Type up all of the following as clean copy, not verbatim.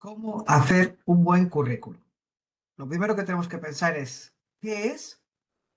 ¿Cómo hacer un buen currículum? Lo primero que tenemos que pensar es, ¿qué es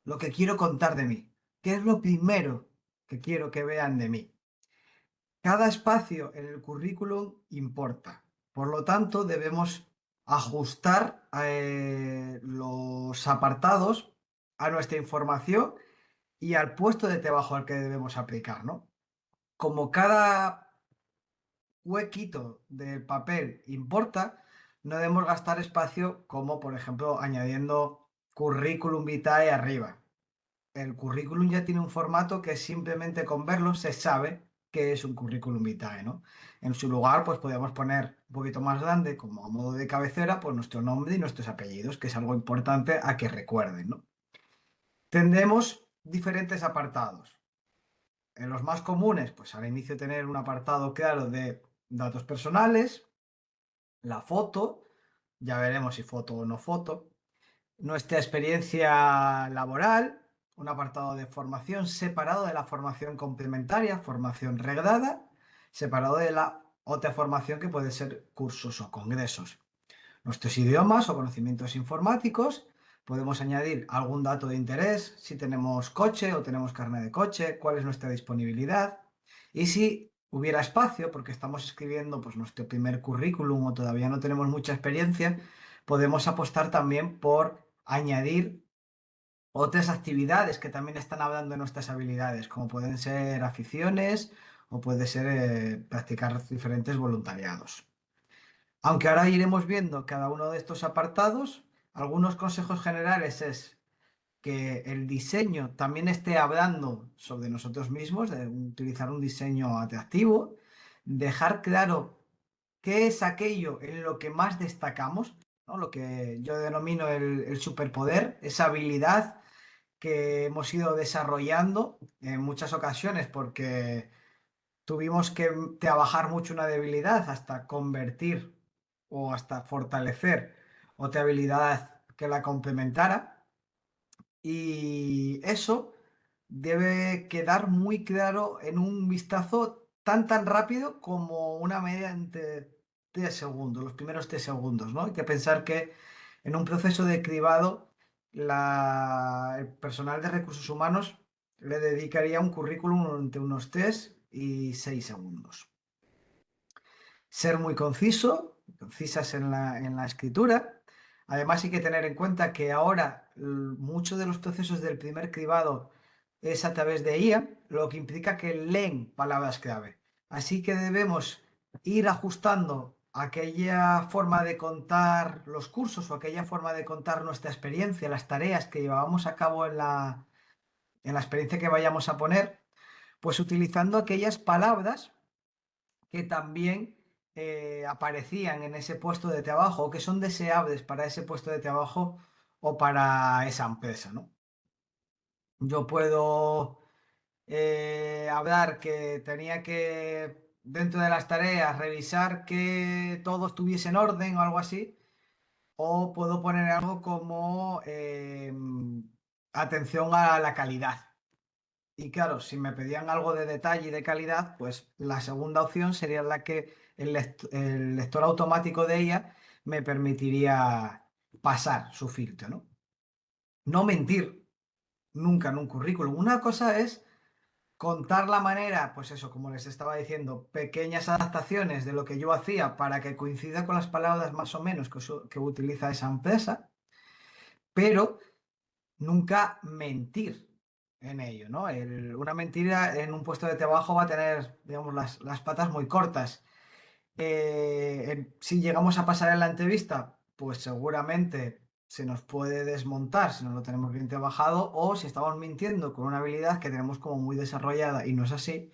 lo que quiero contar de mí? ¿Qué es lo primero que quiero que vean de mí? Cada espacio en el currículum importa. Por lo tanto, debemos ajustar los apartados a nuestra información y al puesto de trabajo al que debemos aplicar, ¿no? Como cada huequito del papel importa, no debemos gastar espacio como, por ejemplo, añadiendo currículum vitae arriba. El currículum ya tiene un formato que simplemente con verlo se sabe que es un currículum vitae, ¿no? En su lugar, pues podemos poner un poquito más grande, como a modo de cabecera, pues nuestro nombre y nuestros apellidos, que es algo importante a que recuerden, ¿no? Tendremos diferentes apartados. En los más comunes, pues al inicio tener un apartado claro de datos personales, la foto, ya veremos si foto o no foto, nuestra experiencia laboral, un apartado de formación separado de la formación complementaria, formación reglada, separado de la otra formación que puede ser cursos o congresos. Nuestros idiomas o conocimientos informáticos, podemos añadir algún dato de interés, si tenemos coche o tenemos carnet de coche, cuál es nuestra disponibilidad y si hubiera espacio, porque estamos escribiendo pues, nuestro primer currículum o todavía no tenemos mucha experiencia, podemos apostar también por añadir otras actividades que también están hablando de nuestras habilidades, como pueden ser aficiones o puede ser practicar diferentes voluntariados. Aunque ahora iremos viendo cada uno de estos apartados, algunos consejos generales es que el diseño también esté hablando sobre nosotros mismos, de utilizar un diseño atractivo, dejar claro qué es aquello en lo que más destacamos, ¿no? Lo que yo denomino el superpoder, esa habilidad que hemos ido desarrollando en muchas ocasiones porque tuvimos que trabajar mucho una debilidad hasta convertir o hasta fortalecer otra habilidad que la complementara. Y eso debe quedar muy claro en un vistazo tan rápido como una media entre 3 segundos, los primeros 3 segundos, ¿no? Hay que pensar que en un proceso de cribado el personal de recursos humanos le dedicaría un currículum entre unos 3 y 6 segundos. Ser muy conciso, concisas en la escritura. Además, hay que tener en cuenta que ahora muchos de los procesos del primer cribado es a través de IA, lo que implica que leen palabras clave. Así que debemos ir ajustando aquella forma de contar los cursos o aquella forma de contar nuestra experiencia, las tareas que llevábamos a cabo en la experiencia que vayamos a poner, pues utilizando aquellas palabras que también aparecían en ese puesto de trabajo o que son deseables para ese puesto de trabajo o para esa empresa, ¿no? Yo puedo hablar que tenía que, dentro de las tareas, revisar que todo estuviese en orden o algo así, o puedo poner algo como atención a la calidad. Y claro, si me pedían algo de detalle y de calidad, pues la segunda opción sería la que el lector automático de ella me permitiría pasar su filtro, ¿no? No mentir nunca en un currículum. Una cosa es contar la manera, pues eso, como les estaba diciendo, pequeñas adaptaciones de lo que yo hacía para que coincida con las palabras más o menos que utiliza esa empresa, pero nunca mentir en ello, ¿no? Una mentira en un puesto de trabajo va a tener, digamos, las patas muy cortas. Si llegamos a pasar en la entrevista, pues seguramente se nos puede desmontar si no lo tenemos bien trabajado o si estamos mintiendo con una habilidad que tenemos como muy desarrollada y no es así.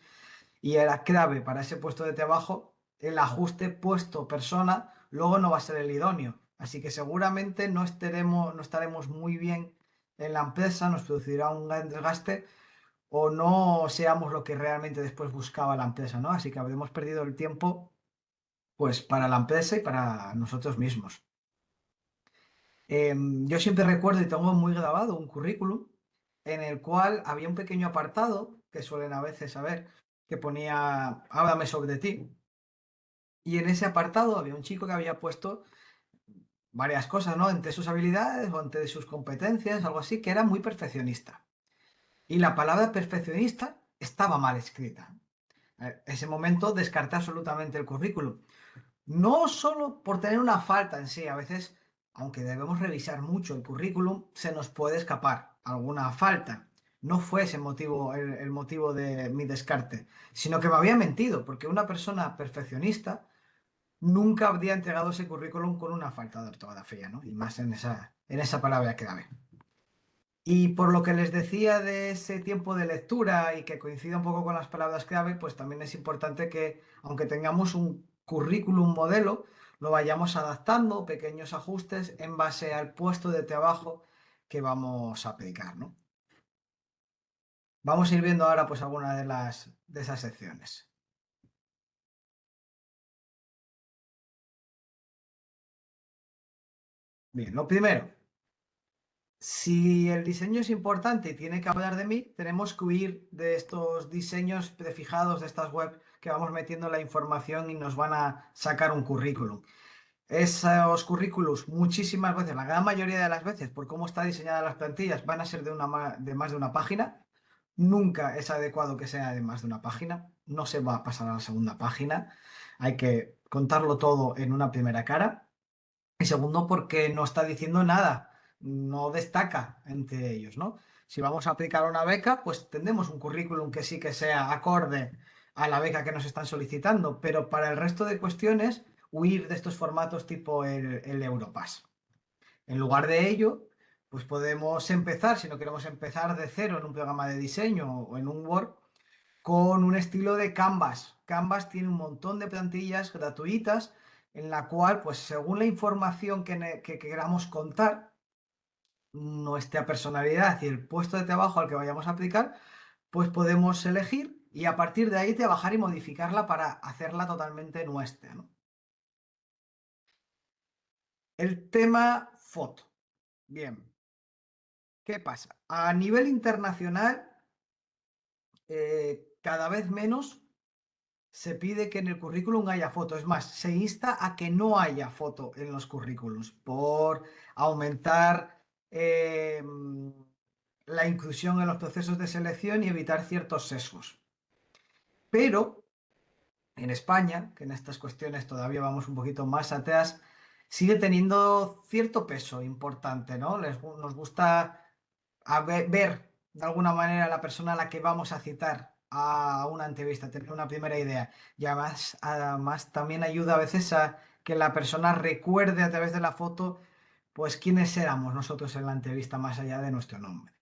Y era clave para ese puesto de trabajo, el ajuste puesto-persona luego no va a ser el idóneo. Así que seguramente no estaremos muy bien en la empresa, nos producirá un gran desgaste o no seamos lo que realmente después buscaba la empresa, ¿no? Así que habremos perdido el tiempo pues para la empresa y para nosotros mismos. Yo siempre recuerdo y tengo muy grabado un currículum en el cual había un pequeño apartado que suelen a veces saber que ponía háblame sobre ti. Y en ese apartado había un chico que había puesto varias cosas, ¿no? Entre sus habilidades o entre sus competencias, algo así, que era muy perfeccionista. Y la palabra perfeccionista estaba mal escrita. Ese momento descarté absolutamente el currículum. No solo por tener una falta en sí, a veces, aunque debemos revisar mucho el currículum, se nos puede escapar alguna falta. No fue ese motivo el motivo de mi descarte, sino que me había mentido, porque una persona perfeccionista nunca habría entregado ese currículum con una falta de ortografía, ¿no? Y más en esa palabra clave. Y por lo que les decía de ese tiempo de lectura y que coincida un poco con las palabras clave, pues también es importante que, aunque tengamos un currículum modelo, lo vayamos adaptando, pequeños ajustes en base al puesto de trabajo que vamos a aplicar, ¿no? Vamos a ir viendo ahora pues alguna de esas secciones. Bien, lo primero, si el diseño es importante y tiene que hablar de mí, tenemos que huir de estos diseños prefijados de estas web que vamos metiendo la información y nos van a sacar un currículum. Esos currículos muchísimas veces, la gran mayoría de las veces, por cómo está diseñada las plantillas, van a ser de más de una página. Nunca es adecuado que sea de más de una página. No se va a pasar a la segunda página. Hay que contarlo todo en una primera cara. Y segundo, porque no está diciendo nada, no destaca entre ellos, ¿no? Si vamos a aplicar una beca, pues tendremos un currículum que sí que sea acorde a la beca que nos están solicitando, pero para el resto de cuestiones, huir de estos formatos tipo el Europass. En lugar de ello, pues podemos empezar, si no queremos empezar de cero en un programa de diseño o en un Word, con un estilo de Canvas. Canvas tiene un montón de plantillas gratuitas en la cual, pues según la información que queramos contar, nuestra personalidad y el puesto de trabajo al que vayamos a aplicar, pues podemos elegir y a partir de ahí trabajar y modificarla para hacerla totalmente nuestra, ¿no? El tema foto. Bien, ¿qué pasa? A nivel internacional, cada vez menos se pide que en el currículum haya foto. Es más, se insta a que no haya foto en los currículums por aumentar la inclusión en los procesos de selección y evitar ciertos sesgos. Pero en España, que en estas cuestiones todavía vamos un poquito más atrás, sigue teniendo cierto peso importante, ¿no? Nos gusta ver de alguna manera a la persona a la que vamos a citar a una entrevista, tener una primera idea. Y además también ayuda a veces a que la persona recuerde a través de la foto, pues quiénes éramos nosotros en la entrevista más allá de nuestro nombre.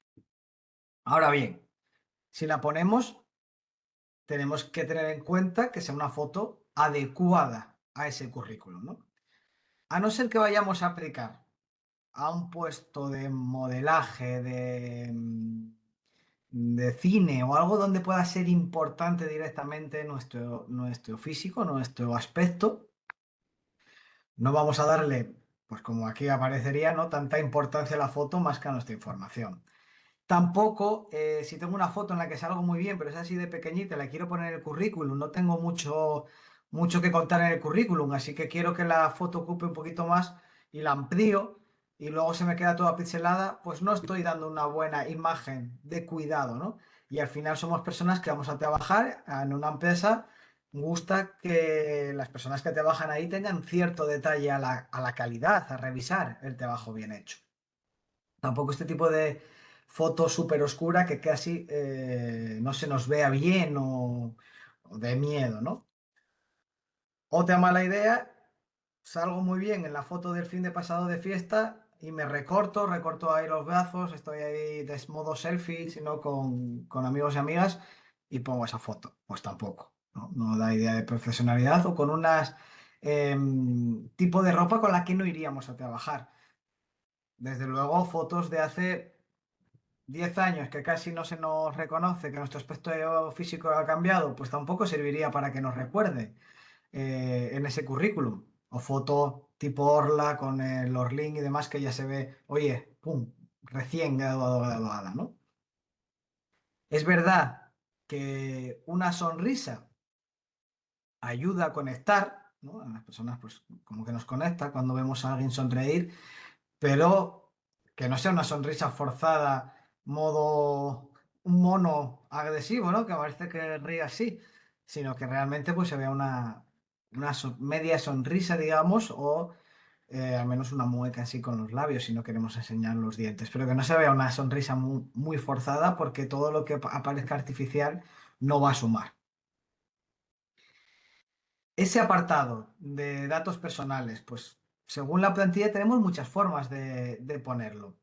Ahora bien, si la ponemos, tenemos que tener en cuenta que sea una foto adecuada a ese currículum, ¿no? A no ser que vayamos a aplicar a un puesto de modelaje, de cine o algo donde pueda ser importante directamente nuestro físico, nuestro aspecto, no vamos a darle, pues como aquí aparecería, ¿no? Tanta importancia a la foto más que a nuestra información. Tampoco, si tengo una foto en la que salgo muy bien, pero es así de pequeñita, la quiero poner en el currículum, no tengo mucho que contar en el currículum, así que quiero que la foto ocupe un poquito más y la amplío y luego se me queda toda pixelada, pues no estoy dando una buena imagen de cuidado, ¿no? Y al final somos personas que vamos a trabajar en una empresa, gusta que las personas que trabajan ahí tengan cierto detalle a la calidad, a revisar el trabajo bien hecho. Tampoco este tipo de foto súper oscura que casi no se nos vea bien o de miedo, ¿no? Otra mala idea, salgo muy bien en la foto del fin de pasado de fiesta y me recorto ahí los brazos, estoy ahí de modo selfie, sino con amigos y amigas y pongo esa foto. Pues tampoco, ¿no? No da idea de profesionalidad o con unas tipo de ropa con la que no iríamos a trabajar. Desde luego, fotos de hace 10 años que casi no se nos reconoce, que nuestro aspecto físico ha cambiado, pues tampoco serviría para que nos recuerde en ese currículum. O foto tipo Orla con el Orlín y demás que ya se ve, oye, pum, recién graduado o graduada, ¿no? Es verdad que una sonrisa ayuda a conectar, ¿no? A las personas, pues, como que nos conecta cuando vemos a alguien sonreír, pero que no sea una sonrisa forzada, modo un mono agresivo, ¿no? Que parece que ríe así, sino que realmente pues se vea una media sonrisa, digamos, o al menos una mueca así con los labios si no queremos enseñar los dientes, pero que no se vea una sonrisa muy forzada porque todo lo que aparezca artificial no va a sumar. Ese apartado de datos personales, pues según la plantilla tenemos muchas formas de ponerlo.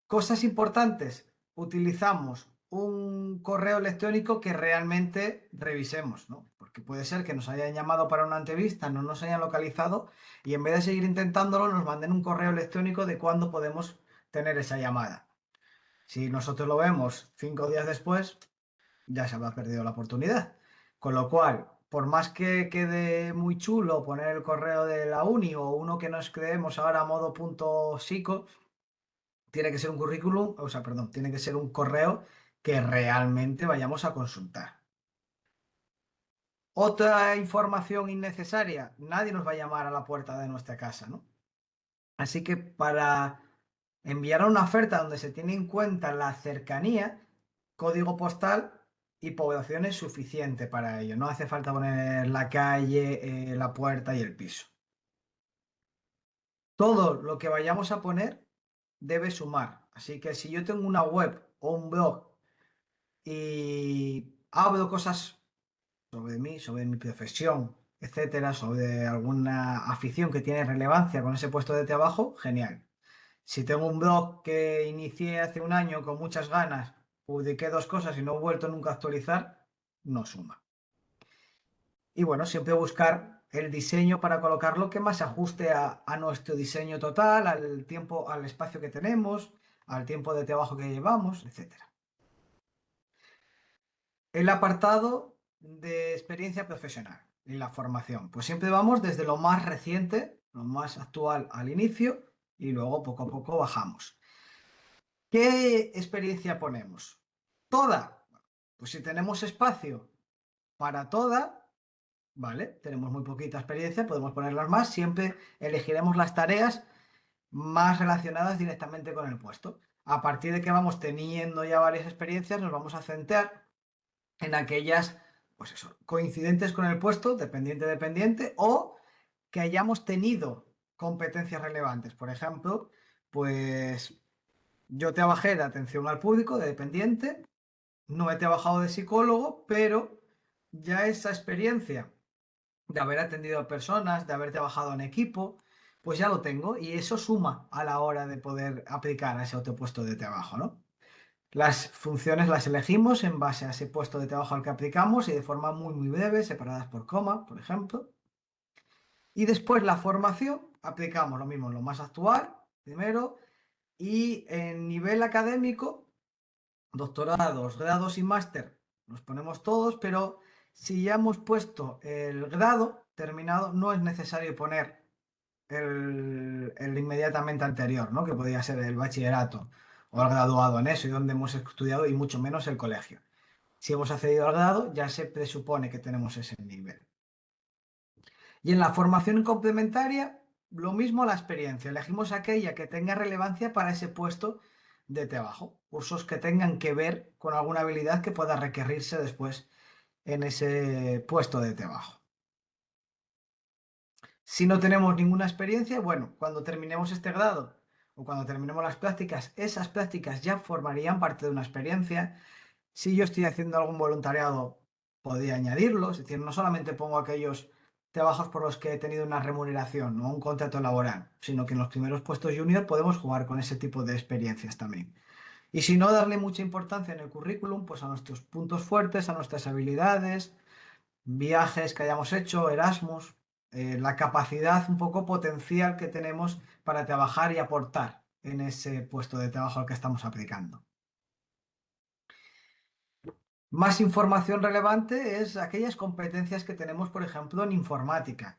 Cosas importantes, utilizamos un correo electrónico que realmente revisemos, ¿no? Porque puede ser que nos hayan llamado para una entrevista, no nos hayan localizado y en vez de seguir intentándolo nos manden un correo electrónico de cuándo podemos tener esa llamada. Si nosotros lo vemos 5 días después, ya se habrá perdido la oportunidad. Con lo cual, por más que quede muy chulo poner el correo de la uni o uno que nos creemos ahora a modo punto psico, tiene que ser un currículum, o sea, perdón, tiene que ser un correo que realmente vayamos a consultar. Otra información innecesaria, nadie nos va a llamar a la puerta de nuestra casa, ¿no? Así que para enviar una oferta donde se tiene en cuenta la cercanía, código postal y población es suficiente para ello. No hace falta poner la calle, la puerta y el piso. Todo lo que vayamos a poner debe sumar. Así que si yo tengo una web o un blog y hablo cosas sobre mí, sobre mi profesión, etcétera, sobre alguna afición que tiene relevancia con ese puesto de trabajo, genial. Si tengo un blog que inicié hace un año con muchas ganas, publiqué 2 cosas y no he vuelto nunca a actualizar, no suma. Y bueno, siempre buscar el diseño para colocarlo que más se ajuste a nuestro diseño total, al tiempo, al espacio que tenemos, al tiempo de trabajo que llevamos, etcétera. El apartado de experiencia profesional y la formación. Pues siempre vamos desde lo más reciente, lo más actual al inicio y luego poco a poco bajamos. ¿Qué experiencia ponemos? Toda. Pues si tenemos espacio para toda, ¿vale? Tenemos muy poquita experiencia, podemos ponerlas más. Siempre elegiremos las tareas más relacionadas directamente con el puesto. A partir de que vamos teniendo ya varias experiencias, nos vamos a centrar en aquellas, pues eso, coincidentes con el puesto, dependiente, o que hayamos tenido competencias relevantes. Por ejemplo, pues yo trabajé de atención al público, de dependiente, no he trabajado de psicólogo, pero ya esa experiencia de haber atendido a personas, de haber trabajado en equipo, pues ya lo tengo y eso suma a la hora de poder aplicar a ese otro puesto de trabajo, ¿no? Las funciones las elegimos en base a ese puesto de trabajo al que aplicamos y de forma muy breve, separadas por coma, por ejemplo. Y después la formación, aplicamos lo mismo, lo más actual, primero, y en nivel académico, doctorados, grados y máster, los ponemos todos, pero si ya hemos puesto el grado terminado, no es necesario poner el inmediatamente anterior, ¿no? Que podría ser el bachillerato o el graduado en eso y donde hemos estudiado y mucho menos el colegio. Si hemos accedido al grado, ya se presupone que tenemos ese nivel. Y en la formación complementaria, lo mismo la experiencia. Elegimos aquella que tenga relevancia para ese puesto de trabajo. Cursos que tengan que ver con alguna habilidad que pueda requerirse después en ese puesto de trabajo. Si no tenemos ninguna experiencia, bueno, cuando terminemos este grado o cuando terminemos las prácticas, esas prácticas ya formarían parte de una experiencia. Si yo estoy haciendo algún voluntariado, podría añadirlo. Es decir, no solamente pongo aquellos trabajos por los que he tenido una remuneración o un contrato laboral, sino que en los primeros puestos junior podemos jugar con ese tipo de experiencias también. Y si no darle mucha importancia en el currículum, pues a nuestros puntos fuertes, a nuestras habilidades, viajes que hayamos hecho, Erasmus, la capacidad un poco potencial que tenemos para trabajar y aportar en ese puesto de trabajo al que estamos aplicando. Más información relevante es aquellas competencias que tenemos, por ejemplo, en informática,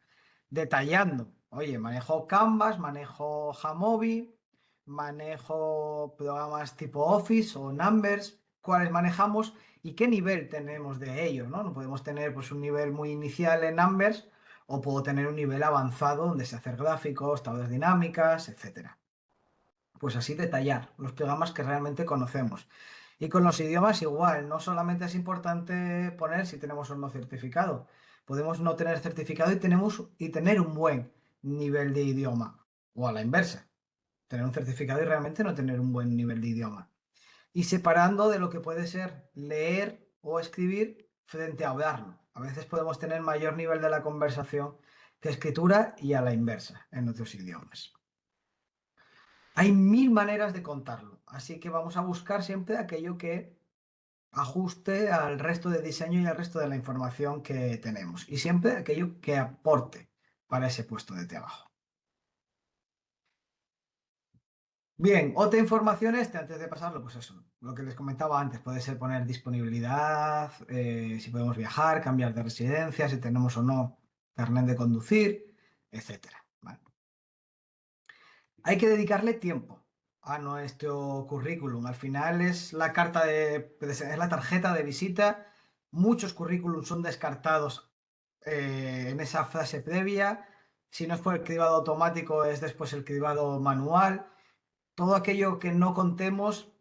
detallando. Oye, manejo Canvas, manejo Jamovi, manejo programas tipo Office o Numbers, cuáles manejamos y qué nivel tenemos de ellos, ¿no? No podemos tener pues, un nivel muy inicial en Numbers o puedo tener un nivel avanzado donde sé hacer gráficos, tablas dinámicas, etcétera. Pues así detallar los programas que realmente conocemos. Y con los idiomas igual, no solamente es importante poner si tenemos o no certificado. Podemos no tener certificado y tener un buen nivel de idioma. O a la inversa, tener un certificado y realmente no tener un buen nivel de idioma. Y separando de lo que puede ser leer o escribir frente a hablarlo. A veces podemos tener mayor nivel de la conversación que escritura y a la inversa en otros idiomas. Hay mil maneras de contarlo, así que vamos a buscar siempre aquello que ajuste al resto de diseño y al resto de la información que tenemos. Y siempre aquello que aporte para ese puesto de trabajo. Bien, otra información antes de pasarlo, pues eso, lo que les comentaba antes, puede ser poner disponibilidad, si podemos viajar, cambiar de residencia, si tenemos o no carnet de conducir, etcétera. ¿Vale? Hay que dedicarle tiempo a nuestro currículum. Al final es la es la tarjeta de visita. Muchos currículums son descartados en esa fase previa. Si no es por el cribado automático, es después el cribado manual. Todo aquello que no contemos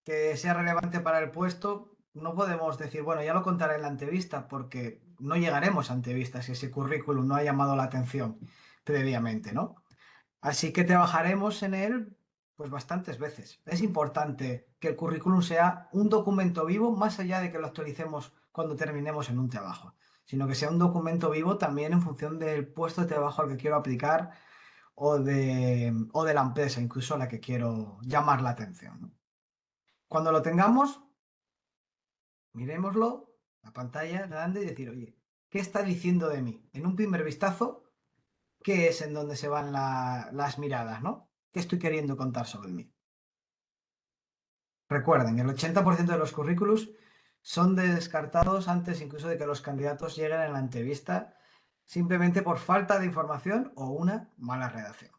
que sea relevante para el puesto, no podemos decir, bueno, ya lo contaré en la entrevista, porque no llegaremos a entrevistas si ese currículum no ha llamado la atención previamente, ¿no? Así que trabajaremos en él pues bastantes veces. Es importante que el currículum sea un documento vivo más allá de que lo actualicemos cuando terminemos en un trabajo, sino que sea un documento vivo también en función del puesto de trabajo al que quiero aplicar o de la empresa incluso a la que quiero llamar la atención, ¿no? Cuando lo tengamos, miremoslo, la pantalla grande y decir, oye, ¿qué está diciendo de mí? En un primer vistazo, ¿qué es en donde se van las miradas, ¿no? ¿Qué estoy queriendo contar sobre mí? Recuerden, el 80% de los currículos son descartados antes incluso de que los candidatos lleguen a la entrevista, simplemente por falta de información o una mala redacción.